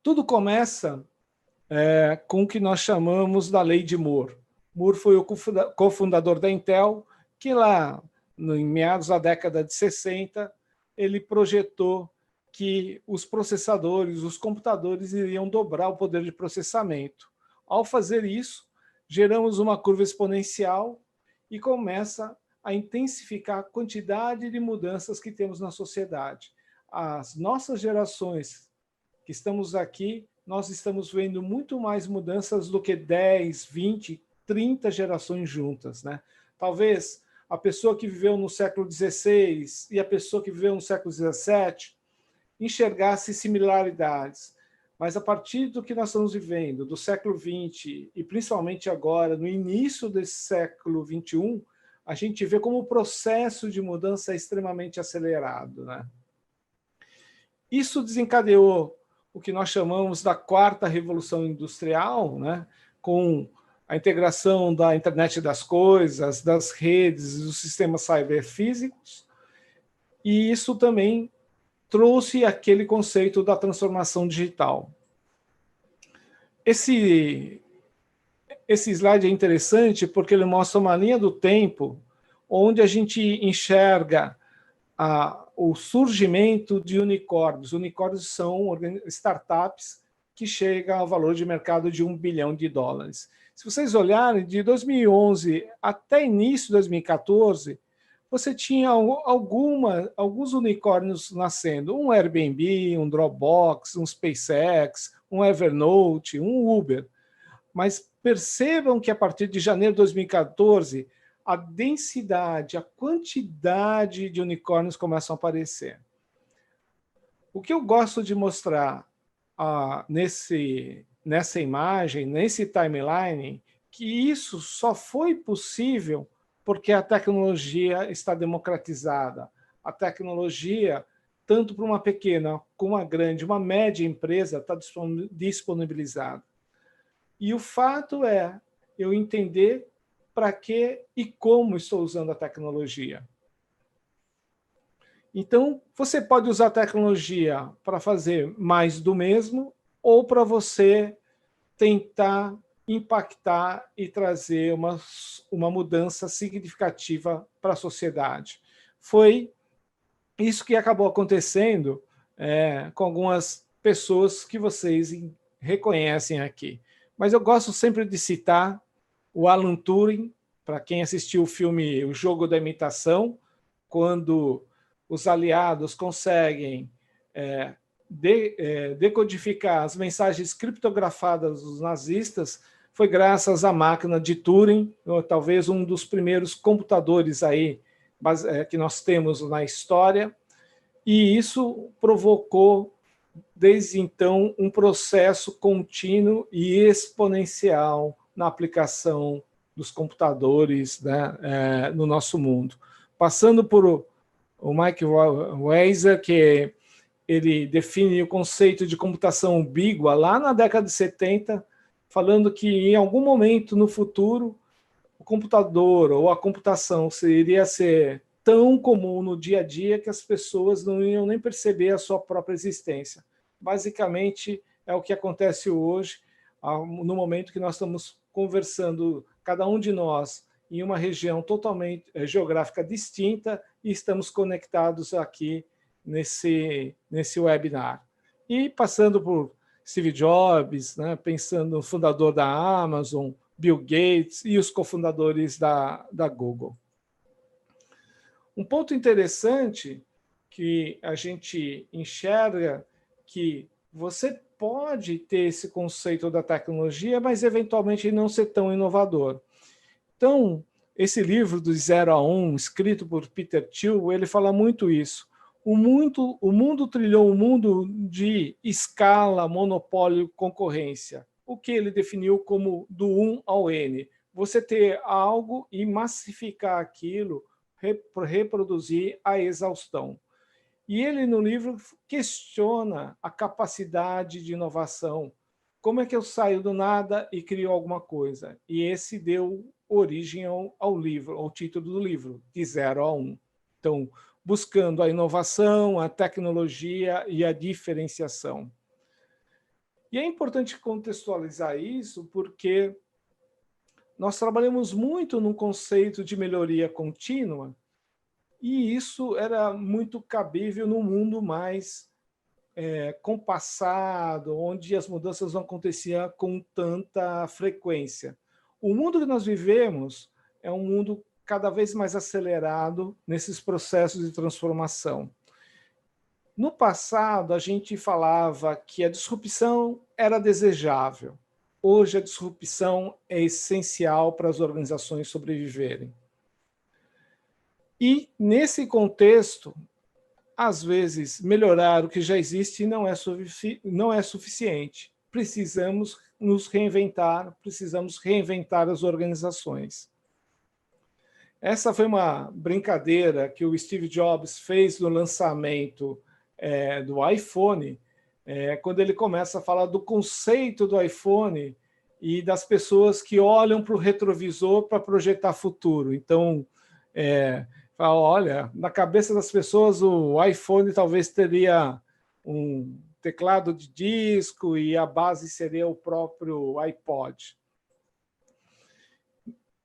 Tudo começa com o que nós chamamos da Lei de Moore. Moore foi o cofundador da Intel, que lá, em meados da década de 60, ele projetou que os processadores, os computadores, iriam dobrar o poder de processamento. Ao fazer isso, geramos uma curva exponencial e começa a intensificar a quantidade de mudanças que temos na sociedade. As nossas gerações que estamos aqui, nós estamos vendo muito mais mudanças do que 10, 20, 30 gerações juntas, né? Talvez a pessoa que viveu no século XVI e a pessoa que viveu no século XVII enxergasse similaridades. Mas a partir do que nós estamos vivendo, do século XX, e principalmente agora, no início desse século XXI, a gente vê como o processo de mudança é extremamente acelerado, né? Isso desencadeou o que nós chamamos da quarta revolução industrial, né? Com a integração da internet das coisas, das redes, dos sistemas cyberfísicos, e isso também trouxe aquele conceito da transformação digital. Esse slide é interessante porque ele mostra uma linha do tempo onde a gente enxerga o surgimento de unicórnios. Unicórnios são startups que chegam ao valor de mercado de $1 bilhão. Se vocês olharem, de 2011 até início de 2014, você tinha alguns unicórnios nascendo. Um Airbnb, um Dropbox, um SpaceX, um Evernote, um Uber. Mas percebam que a partir de janeiro de 2014, a densidade, a quantidade de unicórnios começam a aparecer. O que eu gosto de mostrar nessa imagem, nesse timeline, que isso só foi possível porque a tecnologia está democratizada. A tecnologia, tanto para uma pequena como uma grande, uma média empresa, está disponibilizada. E o fato é eu entender para que e como estou usando a tecnologia. Então, você pode usar a tecnologia para fazer mais do mesmo ou para você tentar impactar e trazer uma mudança significativa para a sociedade. Foi isso que acabou acontecendo com algumas pessoas que vocês reconhecem aqui. Mas eu gosto sempre de citar o Alan Turing, para quem assistiu o filme O Jogo da Imitação, quando os aliados conseguem decodificar as mensagens criptografadas dos nazistas, foi graças à máquina de Turing, talvez um dos primeiros computadores aí que nós temos na história, e isso provocou, desde então, um processo contínuo e exponencial na aplicação dos computadores, né, no nosso mundo. Passando por o Mike Weiser, que ele define o conceito de computação ubígua lá na década de 70, falando que em algum momento no futuro o computador ou a computação iria ser tão comum no dia a dia que as pessoas não iam nem perceber a sua própria existência. Basicamente, é o que acontece hoje, no momento que nós estamos conversando, cada um de nós, em uma região totalmente geográfica distinta, e estamos conectados aqui nesse webinar. E passando por Steve Jobs, né, pensando no fundador da Amazon, Bill Gates e os cofundadores da Google. Um ponto interessante que a gente enxerga que você pode ter esse conceito da tecnologia, mas eventualmente não ser tão inovador. Então, esse livro do 0 a 1, escrito por Peter Thiel, ele fala muito isso. O mundo trilhou um mundo de escala, monopólio, concorrência. O que ele definiu como do 1 ao N. Você ter algo e massificar aquilo, reproduzir a exaustão. E ele, no livro, questiona a capacidade de inovação. Como é que eu saio do nada e crio alguma coisa? E esse deu origem ao livro, ao título do livro, de 0 a 1. Então, buscando a inovação, a tecnologia e a diferenciação. E é importante contextualizar isso porque nós trabalhamos muito no conceito de melhoria contínua e isso era muito cabível num mundo mais compassado, onde as mudanças não aconteciam com tanta frequência. O mundo que nós vivemos é um mundo cada vez mais acelerado nesses processos de transformação. No passado, a gente falava que a disrupção era desejável. Hoje, a disrupção é essencial para as organizações sobreviverem. E, nesse contexto, às vezes, melhorar o que já existe não é suficiente. Precisamos nos reinventar, precisamos reinventar as organizações. Essa foi uma brincadeira que o Steve Jobs fez no lançamento do iPhone, quando ele começa a falar do conceito do iPhone e das pessoas que olham para o retrovisor para projetar futuro. Então, olha, na cabeça das pessoas o iPhone talvez teria um teclado de disco e a base seria o próprio iPod.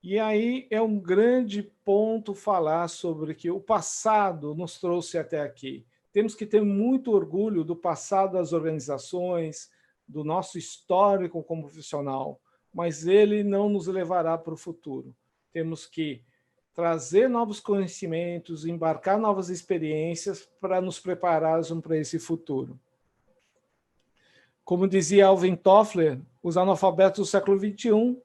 E aí é um grande ponto falar sobre que o passado nos trouxe até aqui. Temos que ter muito orgulho do passado das organizações, do nosso histórico como profissional, mas ele não nos levará para o futuro. Temos que trazer novos conhecimentos, embarcar novas experiências para nos prepararmos para esse futuro. Como dizia Alvin Toffler, os analfabetos do século XXI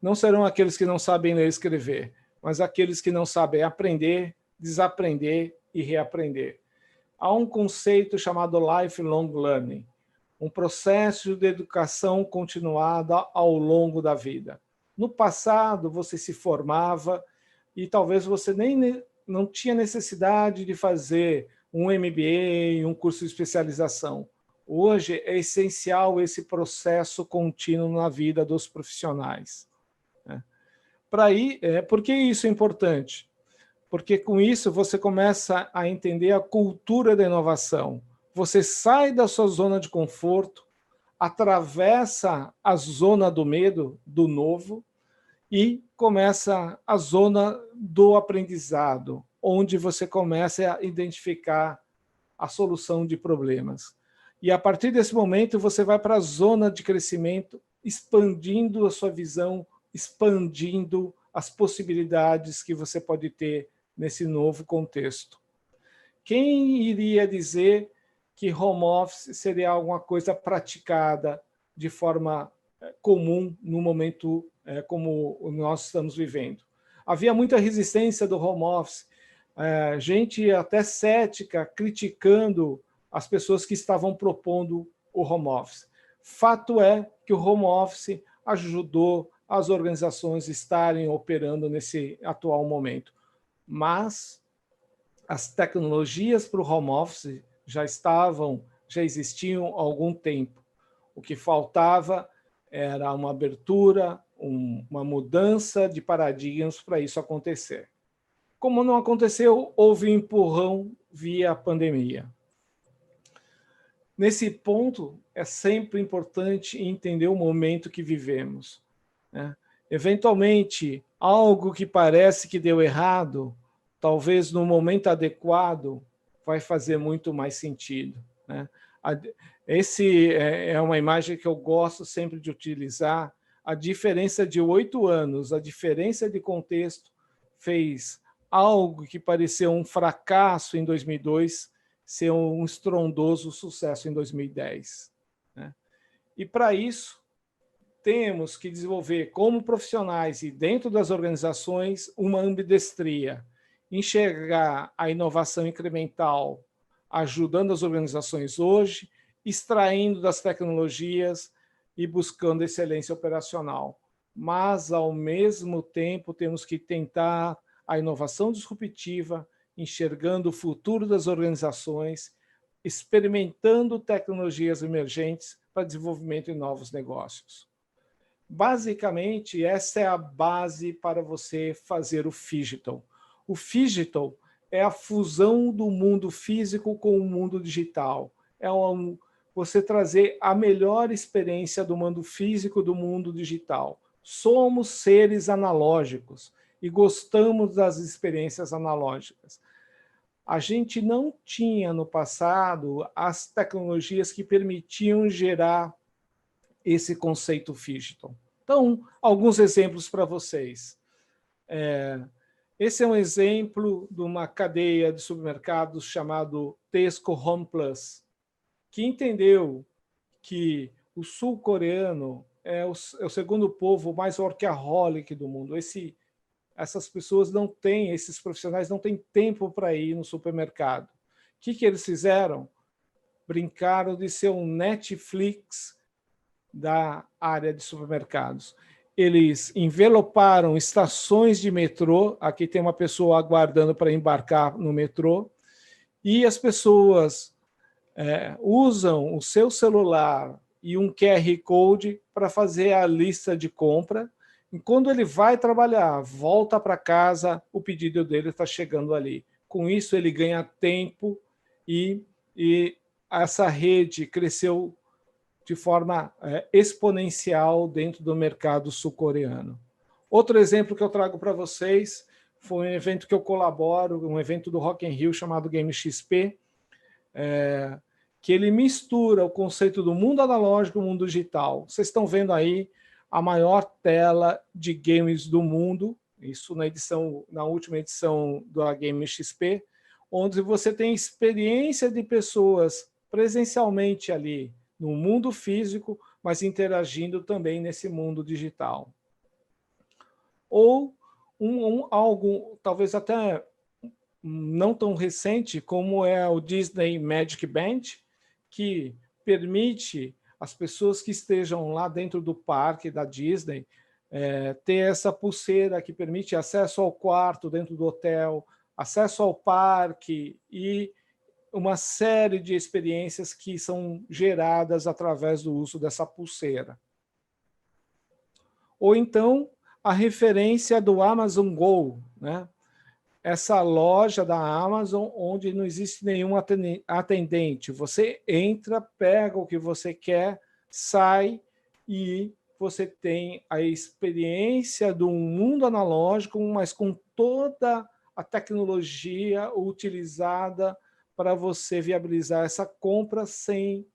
não serão aqueles que não sabem ler e escrever, mas aqueles que não sabem aprender, desaprender e reaprender. Há um conceito chamado lifelong learning, um processo de educação continuada ao longo da vida. No passado, você se formava e talvez você não tinha necessidade de fazer um MBA, um curso de especialização. Hoje é essencial esse processo contínuo na vida dos profissionais. Por que isso é importante? Porque com isso você começa a entender a cultura da inovação. Você sai da sua zona de conforto, atravessa a zona do medo, do novo, e começa a zona do aprendizado, onde você começa a identificar a solução de problemas. E a partir desse momento você vai para a zona de crescimento, expandindo a sua visão, expandindo as possibilidades que você pode ter nesse novo contexto. Quem iria dizer que home office seria alguma coisa praticada de forma comum no momento como nós estamos vivendo? Havia muita resistência do home office, gente até cética, criticando as pessoas que estavam propondo o home office. Fato é que o home office ajudou as organizações estarem operando nesse atual momento. Mas as tecnologias para o home office já existiam há algum tempo. O que faltava era uma abertura, uma mudança de paradigmas para isso acontecer. Como não aconteceu, houve um empurrão via pandemia. Nesse ponto, é sempre importante entender o momento que vivemos. Eventualmente, algo que parece que deu errado, talvez no momento adequado, vai fazer muito mais sentido. Esse é uma imagem que eu gosto sempre de utilizar. A diferença de 8 anos, a diferença de contexto, fez algo que pareceu um fracasso em 2002 ser um estrondoso sucesso em 2010. E para isso, temos que desenvolver como profissionais e dentro das organizações uma ambidestria, enxergar a inovação incremental ajudando as organizações hoje, extraindo das tecnologias e buscando excelência operacional. Mas, ao mesmo tempo, temos que tentar a inovação disruptiva, enxergando o futuro das organizações, experimentando tecnologias emergentes para desenvolvimento de novos negócios. Basicamente, essa é a base para você fazer o Phygital. O Phygital é a fusão do mundo físico com o mundo digital. É um você trazer a melhor experiência do mundo físico do mundo digital. Somos seres analógicos e gostamos das experiências analógicas. A gente não tinha no passado as tecnologias que permitiam gerar esse conceito digital. Então, alguns exemplos para vocês. Esse é um exemplo de uma cadeia de supermercados chamado Tesco Home Plus, que entendeu que o sul-coreano é o segundo povo mais workaholic do mundo. Essas pessoas não têm, esses profissionais não têm tempo para ir no supermercado. O que eles fizeram? Brincaram de ser um Netflix da área de supermercados. Eles enveloparam estações de metrô, aqui tem uma pessoa aguardando para embarcar no metrô, e as pessoas usam o seu celular e um QR Code para fazer a lista de compra, e quando ele vai trabalhar, volta para casa, o pedido dele está chegando ali. Com isso, ele ganha tempo e essa rede cresceu de forma exponencial dentro do mercado sul-coreano. Outro exemplo que eu trago para vocês foi um evento que eu colaboro, um evento do Rock in Rio chamado Game XP, que ele mistura o conceito do mundo analógico e o mundo digital. Vocês estão vendo aí a maior tela de games do mundo, isso na última edição da Game XP, onde você tem experiência de pessoas presencialmente ali, no mundo físico, mas interagindo também nesse mundo digital. Ou algo, talvez até não tão recente, como é o Disney Magic Band, que permite as pessoas que estejam lá dentro do parque da Disney ter essa pulseira que permite acesso ao quarto dentro do hotel, acesso ao parque e uma série de experiências que são geradas através do uso dessa pulseira. Ou então, a referência do Amazon Go, né? Essa loja da Amazon onde não existe nenhum atendente. Você entra, pega o que você quer, sai e você tem a experiência do mundo analógico, mas com toda a tecnologia utilizada para você viabilizar essa compra sem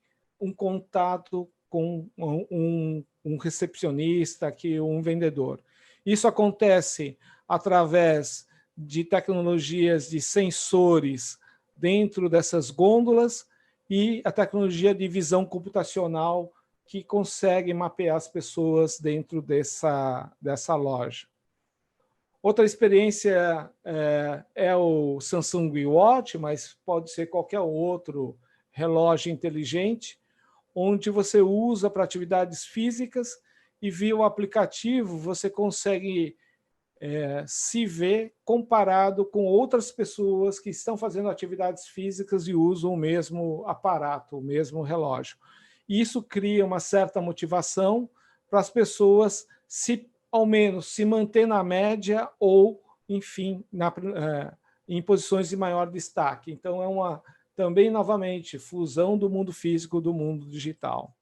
um contato com um recepcionista, um vendedor. Isso acontece através de tecnologias de sensores dentro dessas gôndolas e a tecnologia de visão computacional que consegue mapear as pessoas dentro dessa loja. Outra experiência é o Samsung Watch, mas pode ser qualquer outro relógio inteligente, onde você usa para atividades físicas e via o aplicativo você consegue se ver comparado com outras pessoas que estão fazendo atividades físicas e usam o mesmo aparato, o mesmo relógio. Isso cria uma certa motivação para as pessoas ao menos se manter na média ou, enfim, em posições de maior destaque. Então, também, novamente, fusão do mundo físico do mundo digital.